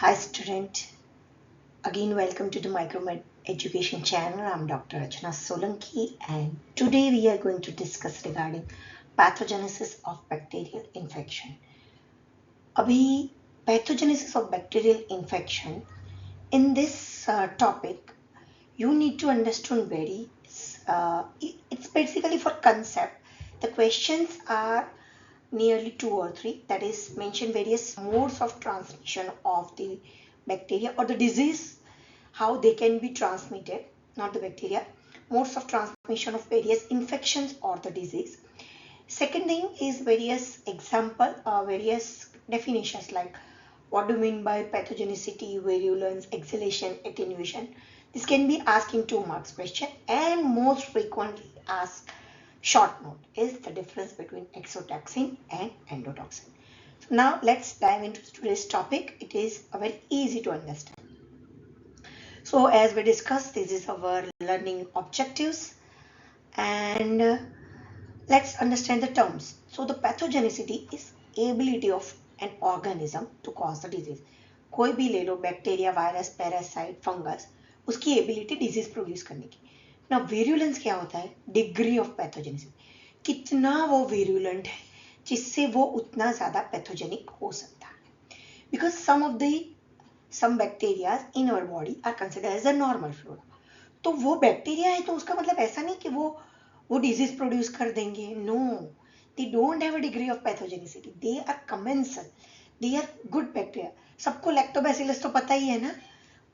Hi student, again welcome to the Micromed Education channel. I'm Dr. Rachna Solanki and today we are going to discuss regarding pathogenesis of bacterial infection. Abhi pathogenesis of bacterial infection, in this topic you need to understand it's basically for concept. The questions are nearly two or three, that is mention various modes of transmission of the bacteria or the disease, how they can be transmitted, not the bacteria, modes of transmission of various infections or the disease. Second thing is various example or various definitions, like what do you mean by pathogenicity, virulence, exhalation, attenuation. This can be asked in 2 marks question, and most frequently asked short note is the difference between exotoxin and endotoxin. So now let's dive into today's topic. It is very easy to understand. So as we discussed, this is our learning objectives, and let's understand the terms. So the pathogenicity is ability of an organism to cause the disease. कोई भी ले लो, bacteria, virus, parasite, fungus, उसकी ability disease produce करने की ना. वेरुलेंस क्या होता है? डिग्री ऑफ पैथोजेनिसिटी, कितना वो वेरुलेंट है जिससे वो उतना ज्यादा पैथोजेनिक हो सकता है. Because some bacteria in our body are considered as a normal flora. तो वो बैक्टीरिया है तो उसका मतलब ऐसा नहीं कि वो डिजीज प्रोड्यूस कर देंगे. No, they don't have a degree of pathogenicity. They are commensal, they are good bacteria. सबको लैक्टोबैसिलस तो पता ही है ना,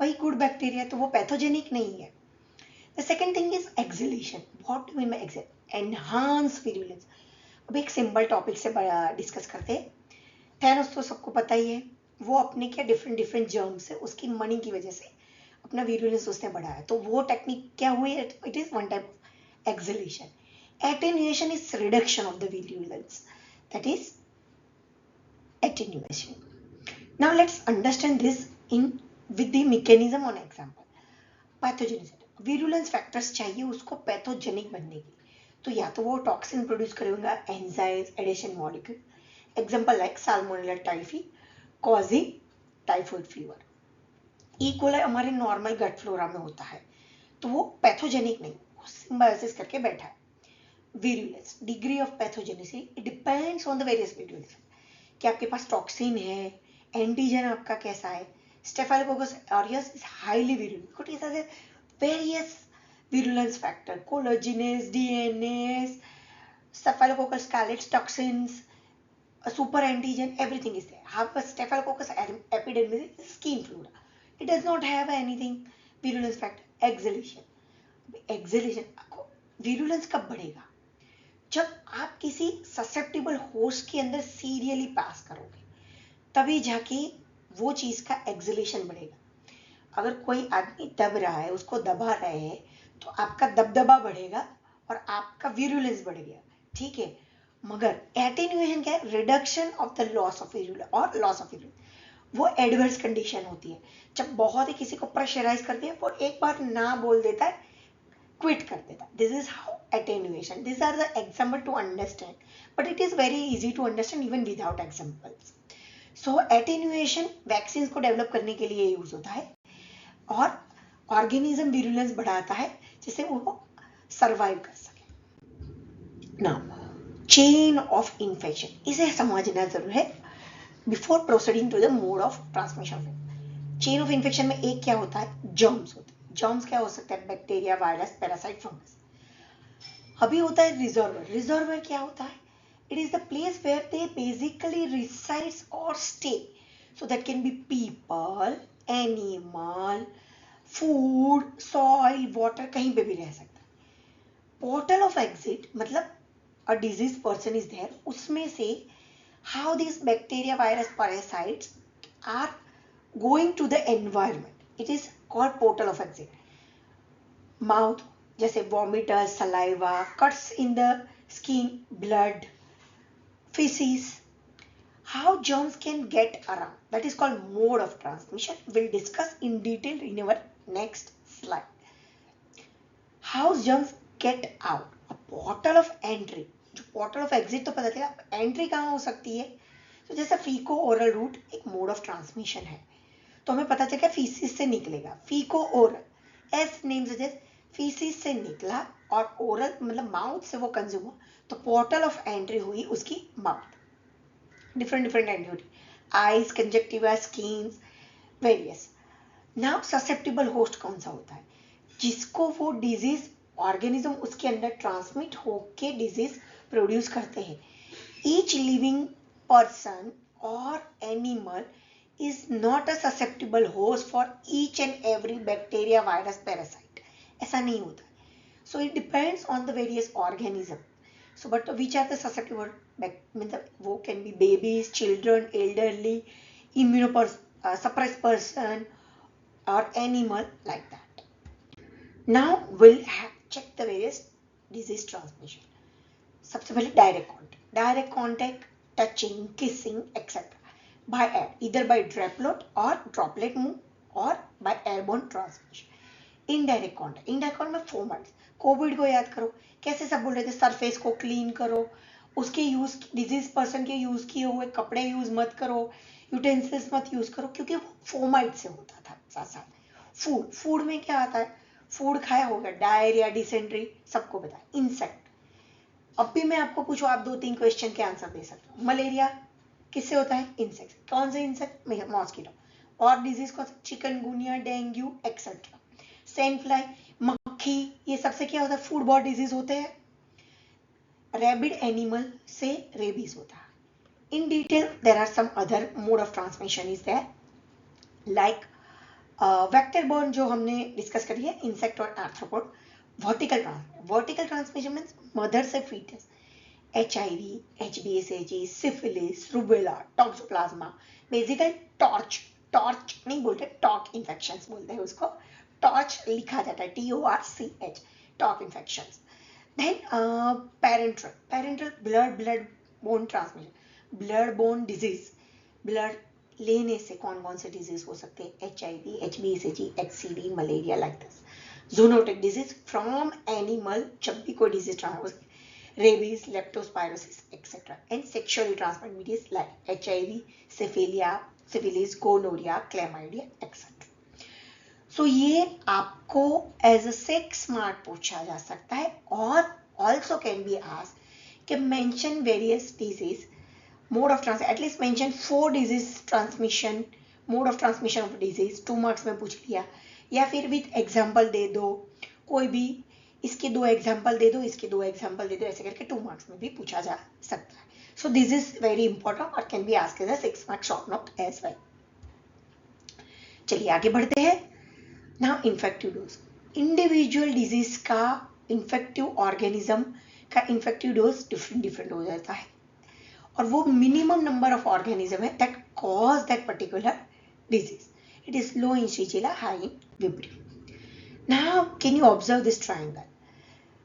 वही गुड बैक्टीरिया, तो वो पैथोजेनिक नहीं है. The second thing is acceleration. What do mean by acceleration? Enhance virulence. अब एक सिंपल टॉपिक से डिस्कस करते हैं. थैनोस तो सबको पता ही है, वो अपने क्या डिफरेंट डिफरेंट जर्म्स है, उसकी मनी की वजह से अपना विरुलेंस उसने बढ़ाया. तो वो टेक्निक क्या हुई? It is one type of acceleration. Attenuation is reduction of the virulence, that is attenuation. Now let's understand this in with the mechanism on example. Pathogenicity, virulence factors चाहिए उसको पैथोजेनिक बनने की. तो या तो वो टॉक्सिन प्रोड्यूस करेगा, enzymes, addition molecule. Example like salmonella typhi causing typhoid fever. E coli हमारे नॉर्मल गट फ्लोरा में होता है, तो वो पैथोजेनिक नहीं, सिम्बायोसिस करके बैठा है. Virulence, degree of pathogenicity, it depends on the various virulence. कि आपके पास टॉक्सिन है, एंटीजन आपका कैसा है. Staphylococcus aureus is highly virulent. It has various virulence factor, collagenase, DNase, staphylococcus calyx, toxins, a super antigen, everything is there. However, staphylococcus epidermis is skin flora. It does not have anything virulence factor. Exhalation, virulence कब बढ़ेगा? जब आप किसी susceptible host के अंदर serially पास करोगे, तभी जाके वो चीज का एक्सलेशन बढ़ेगा. अगर कोई आदमी दब रहा है, उसको दबा रहे हैं, तो आपका दबदबा बढ़ेगा और आपका विरुलेंस बढ़ गया, ठीक है. मगर एटेन्यूएशन क्या है? Reduction of the loss of virulence और लॉस ऑफ विरुलेंस. वो एडवर्स कंडीशन होती है जब बहुत ही किसी को प्रेशराइज करते हैं और एक बार ना बोल देता है, क्विट कर देता. This is how attenuation. These are the example to understand, but it is very easy to understand even without examples. So attenuation vaccine को डेवलप करने के लिए यूज होता है और ऑर्गेनिज्म विरुलेंस बढ़ाता है जिससे वो सरवाइव कर सके. नाउ चेन ऑफ इन्फेक्शन, इसे समझना जरूर है before proceeding to the mode of transmission. Chain of infection में एक क्या होता है? जर्म्स होते हैं. जर्म्स क्या हो सकता है? Bacteria, virus, parasite, fungus. अभी होता है रिजर्वर. रिजर्वर क्या होता है? It is the place where they basically resides और stay. So that can be people, animal, food, soil, water, कहीं पे भी रह सकता है. पोर्टल ऑफ एग्जिट मतलब a disease person is there, उसमें से how this bacteria, virus, parasites are going to the environment, it is called portal of exit. Mouth, जैसे vomiter, saliva, cuts in the skin, blood, feces. How germs can get around, that is called mode of transmission. We'll discuss in detail in our next slide. How germs get out? A portal of entry. जो portal of exit तो पता चला, entry कहाँ हो सकती है? तो जैसे फीको ओरल रूट एक मोड ऑफ ट्रांसमिशन है, तो हमें पता चला फीसिस से निकलेगा, faeco oral, as name suggest faeces से निकला और ओरल मतलब माउथ से वो कंज्यूम हुआ, तो पोर्टल ऑफ एंट्री हुई उसकी माउथ। डिफरेंट एंट्री हुई, eyes, conjunctiva, skins, various. Now susceptible host कौन सा होता है? जिसको वो डिजीज ऑर्गेनिज्म उसके अंदर ट्रांसमिट होके डिजीज प्रोड्यूस करते हैं। ईच लिविंग पर्सन और animal is not a susceptible host for each and every bacteria, virus, parasite. ऐसा नहीं होता. So it depends on the various organism. So but which are the susceptible? Means वो can be babies, children, elderly, immunosuppressed person or animal like that. Now we'll check the various disease transmission. सबसे पहले direct contact, touching, kissing etcetera by air, either by droplet or droplet move or by airborne transmission. Indirect contact में formats, Covid को याद करो, कैसे सब बोल रहे थे सरफेस को क्लीन करो, उसके यूज, डिजीज पर्सन के यूज किए हुए कपड़े यूज मत करो, यूटेंसिल्स मत यूज करो, क्योंकि वो फोमाइट से होता था। साथ साथ फूड में क्या आता है, फूड खाया होगा, डायरिया, डिसेंट्री, सबको पता है। इंसेक्ट, अब भी मैं आपको पूछूं, आप 2-3 क्वेश्चन के आंसर दे सकते हो। मलेरिया किससे होता है? इंसेक्ट। कौन से इंसेक्ट? मॉस्किटो। और डिजीज कौन सा? Chikungunya, dengue etcetera. Sand fly, मक्खी, ये सबसे क्या होता है? फूड बॉर्न डिजीज होते हैं। रैबिड एनिमल से रेबीज होता है। In detail there are some other mode of transmission is there, like vector borne जो हमने डिस्कस करी है, इंसेक्ट और arthropod. Vertical transmission means mother से foetus, HIV, HBsAg, syphilis, rubella, toxoplasma, basically TORCH नहीं बोलते, टॉक इन्फेक्शंस बोलते हैं उसको, टॉर्च लिखा जाता है TORCH, टॉक infections. Then parental blood borne transmission, blood borne disease, blood लेने से कौन से डिजीज हो सकते हैं? HIV, HBsAg, HCV, malaria, like this. Zoonotic disease from animal, जब भी कोई disease transfer, rabies, leptospirosis, etc. And sexually transmitted disease like HIV, syphilis, gonorrhea, chlamydia, etc. So ये आपको as a sex smart पूछा जा सकता है, और also can be asked कि mention various disease mode of transmission, at least mention 4 disease transmission, mode of transmission of disease, 2 marks में पूछ लिया, या फिर with example दे दो, कोई भी इसके 2 एग्जाम्पल दे दो, इसके 2 एग्जाम्पल दे दो, ऐसे करके 2 मार्क्स में भी पूछा जा सकता है। So this is very important और can be asked as a 6 mark short note as well. चलिए आगे बढ़ते हैं। Now infective dose, individual disease का इन्फेक्टिव ऑर्गेनिज्म का इन्फेक्टिव डोज डिफरेंट हो जाता है, और वो मिनिमम नंबर ऑफ ऑर्गेनिज्म है that cause that particular disease. It is low in Shigella, high in Vibrio. Now, can you observe this triangle?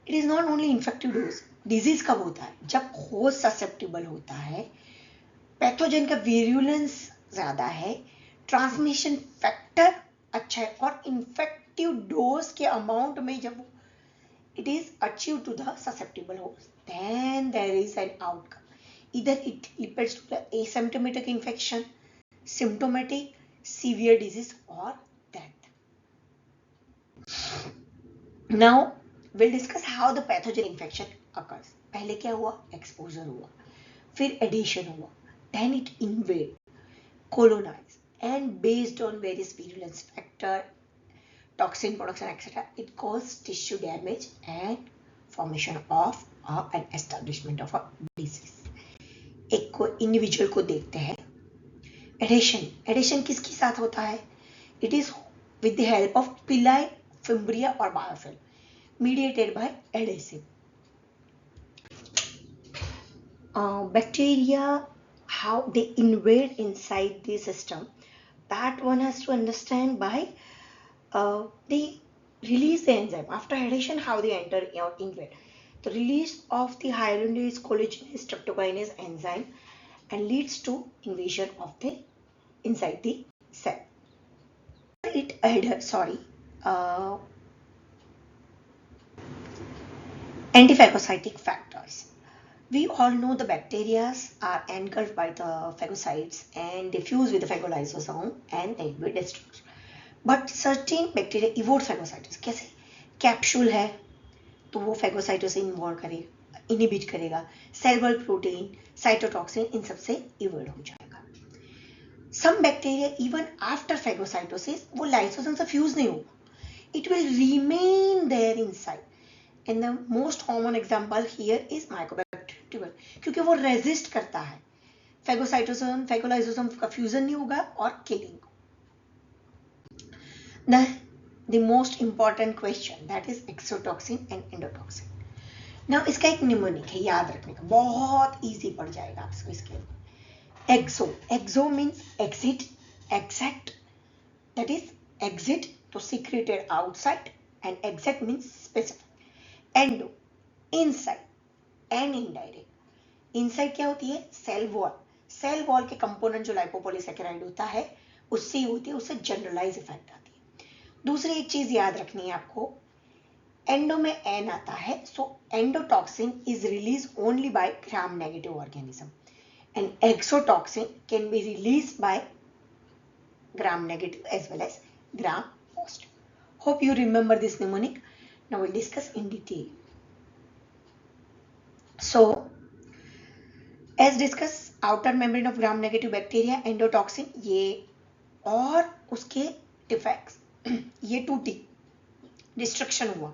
It is not only infective dose. Disease कब होता है? जब होस्ट ससेप्टिबल होता है, pathogen का वीरुलेंस ज्यादा है, ट्रांसमिशन फैक्टर अच्छा है, और इन्फेक्टिव डोज के अमाउंट में जब it is achieved to the susceptible host, then there is an outcome. Either it leads to the asymptomatic infection, symptomatic, severe disease, or death. Now we'll discuss how the pathogen infection occurs. पहले क्या हुआ? Exposure हुआ, फिर addition हुआ, then it invade, colonize, and based on various virulence factor, toxin production, etc., it causes tissue damage and formation of an establishment of a disease. एक को individual को देखते हैं। एडिशन किसके साथ होता है? It is with the help of pili, fimbria or biofilm, mediated by adhesive. Bacteria, how they invade inside the system, that one has to understand by they release the enzyme. After adhesion, how they enter or invade. The release of the hyaluronidase, collagenase, streptokinase enzyme and leads to invasion of the inside the cell. It adheres, anti-phagocytic factors. We all know the bacteria are engulfed by the phagocytes and they fuse with the phagolysosome and they will be destroyed. But certain bacteria evade phagocytosis. कैसे? Capsule है तो वो phagocytosis involve करेगा, inhibit करेगा, cell wall protein, cytotoxin इन सबसे इवोड हो जाएगा. Some bacteria even after phagocytosis वो लाइसोसोम से फ्यूज नहीं होगा. It will remain there inside. And the most common example here is Mycobacterium tuber, क्योंकि वो रेजिस्ट करता है. फेगोसाइटोसोम फेगोलाइसोसोम का फ्यूजन नहीं होगा और killing. The most important question, that is exotoxin and endotoxin. Now इसका एक निमोनिक है, याद रखने का, बहुत इजी पड़ जाएगा आपको इसके. Exo means exit, exact, that is exit तो secreted outside, and exact means specific. Endo, inside and indirect. Inside क्या होती है? Cell wall. सेल वॉल के कंपोनेंट जो लाइपोपॉलीसैकेराइड होता है उससे ही होती है, उससे जनरलाइज इफेक्ट आती है. दूसरी एक चीज याद रखनी है आपको, एंडो में एन आता है, so endotoxin is release only by gram negative organism and exotoxin can be released by gram negative as well as gram positive. Hope you remember this mnemonic. Now we'll discuss in detail. So as discussed, outer membrane of gram negative bacteria endotoxin, ये और उसके defects, ये टूटी, destruction हुआ.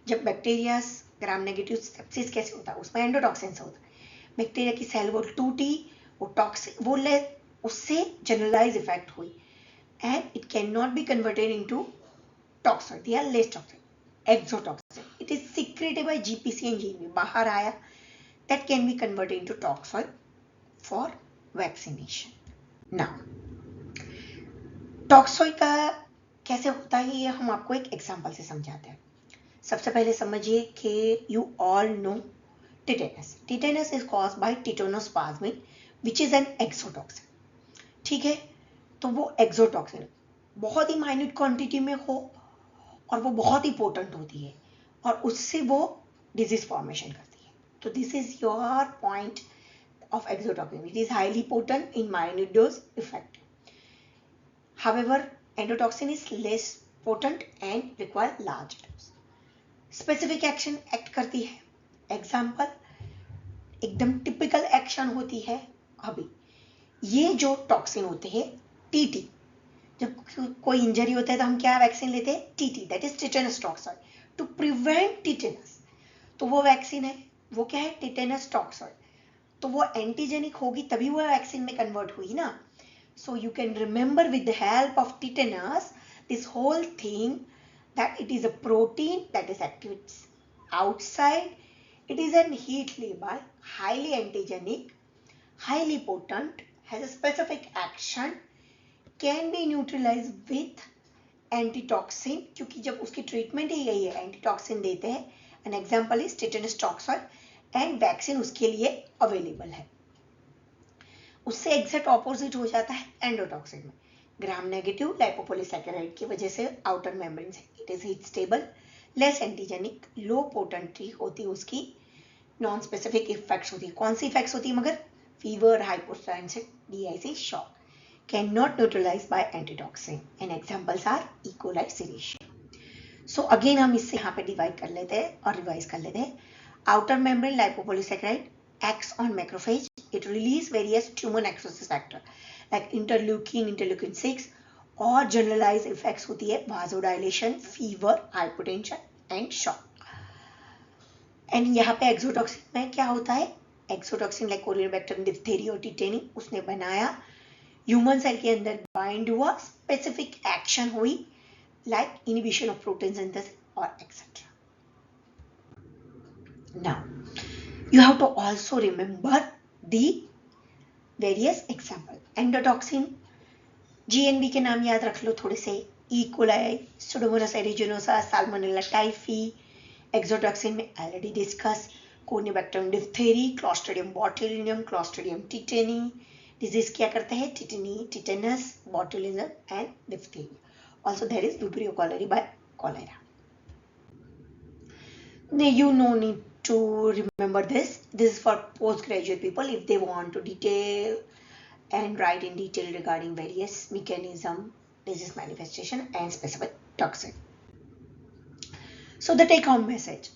जब bacteria gram negative sepsis कैसे होता है, उसमें एंडोटॉक्सिन से होता है. बैक्टीरिया की सेल वॉल टूटी, वो टॉक्सिन वो ले, उससे जनरलाइज इफेक्ट हुई and it can not be converted into toxin या less toxin, exotoxin. It is secreted by GPC and GNB, बाहर आया, that can be converted into toxin for vaccination. Now toxin का कैसे होता है ये हम आपको एक एग्जांपल से समझाते हैं. सबसे पहले समझिए कि you all know tetanus. Tetanus is caused by tetanospasmin, which is an exotoxin. ठीक है, तो वो exotoxin बहुत ही माइन्यूट क्वांटिटी में हो और वो बहुत ही पोटेंट होती है और उससे वो डिजीज फॉर्मेशन करती है. तो this is your point of exotoxin. It is highly potent in minute dose, effective. However, endotoxin is less potent and require large dose. Specific action act करती है. एग्जाम्पल एकदम टिपिकल एक्शन होती है. अभी ये जो टॉक्सिन होते हैं टीटी, जब कोई इंजरी होता है तो हम क्या वैक्सीन लेते हैं? TT, that is tetanus toxoid to prevent tetanus. तो वो वैक्सीन है, वो क्या है? Tetanus toxoid. तो वो एंटीजेनिक होगी तभी वो वैक्सीन में कन्वर्ट हुई ना. So you can remember with the help of tetanus this whole thing that it is a protein that is active outside. It is a heat labile, highly antigenic, highly potent, has a specific action, can be neutralized with antitoxin, क्योंकि जब उसकी treatment ही यही है, antitoxin देते हैं. An example is tetanus toxoid and vaccine उसके लिए available है. उससे एग्जैक्ट ऑपोजिट हो जाता है एंडोटॉक्सिन में. ग्राम नेगेटिव लाइपोपॉलीसैकेराइड की वजह से आउटर मेम्ब्रेन से it is heat stable, less antigenic, low potency होती है उसकी, नॉन स्पेसिफिक इफेक्ट्स होती है. कौन सी इफेक्ट्स होती है मगर? Fever, hypotension, DIC, shock. Can not neutralise by antitoxin and examples are E coli, Serratia. So again हम इससे यहाँ पे डिवाइड कर लेते हैं और रिवाइज कर लेते हैं. Outer membrane lipopolysaccharide acts on macrophage. It release various tumor necrosis factor like interleukin 6 और generalized effects होती है vasodilation, fever, hypotension and shock. And यहाँ पे exotoxin में क्या होता है? Exotoxin like Corynebacterium, diphtheria और tetany उसने बनाया, ह्यूमन सेल के अंदर बाइंड हुआ, स्पेसिफिक एक्शन हुई like inhibition of protein synthesis और etc. Now you have to also remember the various example. Endotoxin, GNB के नाम याद रख लो थोड़े से, E. coli, Pseudomonas aeruginosa, Salmonella typhi. Exotoxin में already discuss, Corynebacterium diphtheria, Clostridium botulinum, Clostridium tetani. Disease क्या करते हैं? Tetany, tetanus, botulism and diphtheria. Also there is Vibrio cholerae by cholera. You no need to remember this. This is for postgraduate people if they want to detail and write in detail regarding various mechanism, disease manifestation and specific toxin. So the take home message.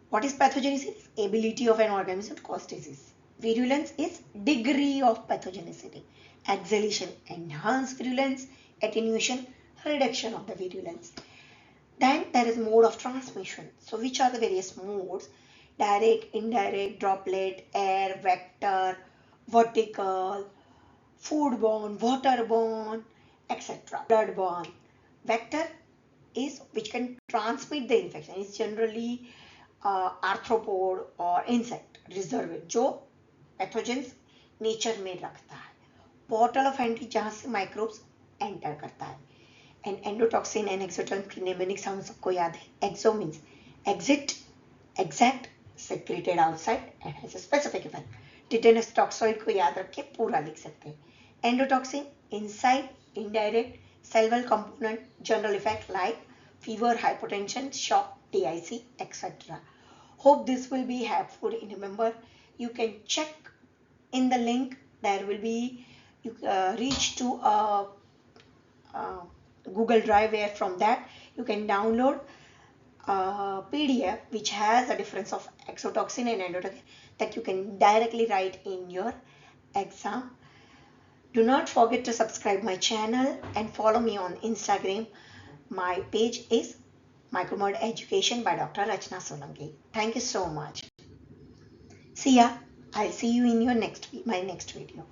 What is pathogenesis? Ability of an organism to cause disease. Virulence is degree of pathogenicity. Exhalation, enhanced virulence. Attenuation, reduction of the virulence. Then there is mode of transmission. So which are the various modes? Direct, indirect, droplet, air, vector, vertical, foodborne, waterborne, etc. Bloodborne. Vector is which can transmit the infection. It's generally arthropod और insect reservoir जो pathogens nature में रखता है. Portal of entry जहाँ से microbes enter करता है. And endotoxin and exotoxin mnemonics हम सबको याद है. Exo means exit, exact, secreted outside and has a specific effect. Tetanus toxoid को याद रख के पूरा लिख सकते हैं. Endotoxin inside, indirect, cellular component, general effect like fever, hypotension, shock, TIC, etc. Hope this will be helpful. Remember, you can check in the link. There will be you reach to a Google Drive, where from that you can download a PDF which has a difference of exotoxin and endotoxin that you can directly write in your exam. Do not forget to subscribe my channel and follow me on Instagram. My page is Micromed Education by Dr. Rachna Solanki. Thank you so much. See ya. I'll see you in your my next video.